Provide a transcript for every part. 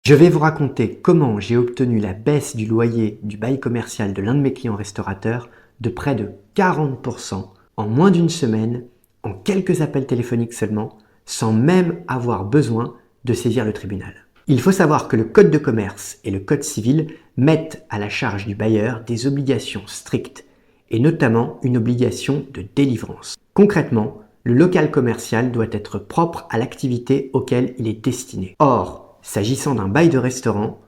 Je vais vous raconter comment j'ai obtenu la baisse du loyer du bail commercial de l'un de mes clients restaurateurs de près de 40% en moins d'une semaine, en quelques appels téléphoniques seulement, sans même avoir besoin de saisir le tribunal. Il faut savoir que le code de commerce et le code civil mettent à la charge du bailleur des obligations strictes et notamment une obligation de délivrance. Concrètement, le local commercial doit être propre à l'activité auquel il est destiné. Or, s'agissant d'un bail de restaurant,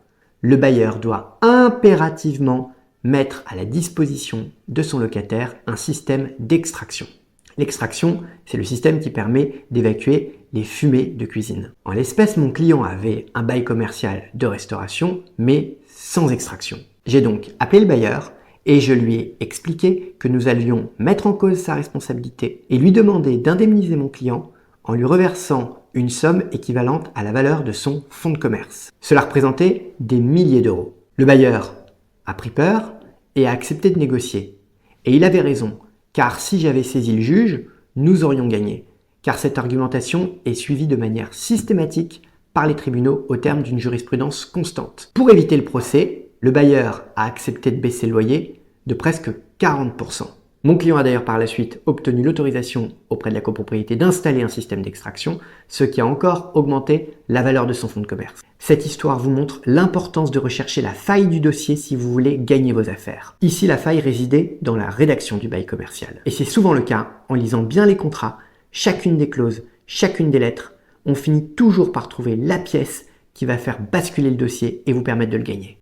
le bailleur doit impérativement mettre à la disposition de son locataire un système d'extraction. L'extraction, c'est le système qui permet d'évacuer les fumées de cuisine. En l'espèce, mon client avait un bail commercial de restauration, mais sans extraction. J'ai donc appelé le bailleur et je lui ai expliqué que nous allions mettre en cause sa responsabilité et lui demander d'indemniser mon client en lui reversant une somme équivalente à la valeur de son fonds de commerce. Cela représentait des milliers d'euros. Le bailleur a pris peur et a accepté de négocier. Et il avait raison, car si j'avais saisi le juge, nous aurions gagné, car cette argumentation est suivie de manière systématique par les tribunaux au terme d'une jurisprudence constante. Pour éviter le procès, le bailleur a accepté de baisser le loyer de presque 40%. Mon client a d'ailleurs par la suite obtenu l'autorisation auprès de la copropriété d'installer un système d'extraction, ce qui a encore augmenté la valeur de son fonds de commerce. Cette histoire vous montre l'importance de rechercher la faille du dossier si vous voulez gagner vos affaires. Ici, la faille résidait dans la rédaction du bail commercial. Et c'est souvent le cas, en lisant bien les contrats, chacune des clauses, chacune des lettres, on finit toujours par trouver la pièce qui va faire basculer le dossier et vous permettre de le gagner.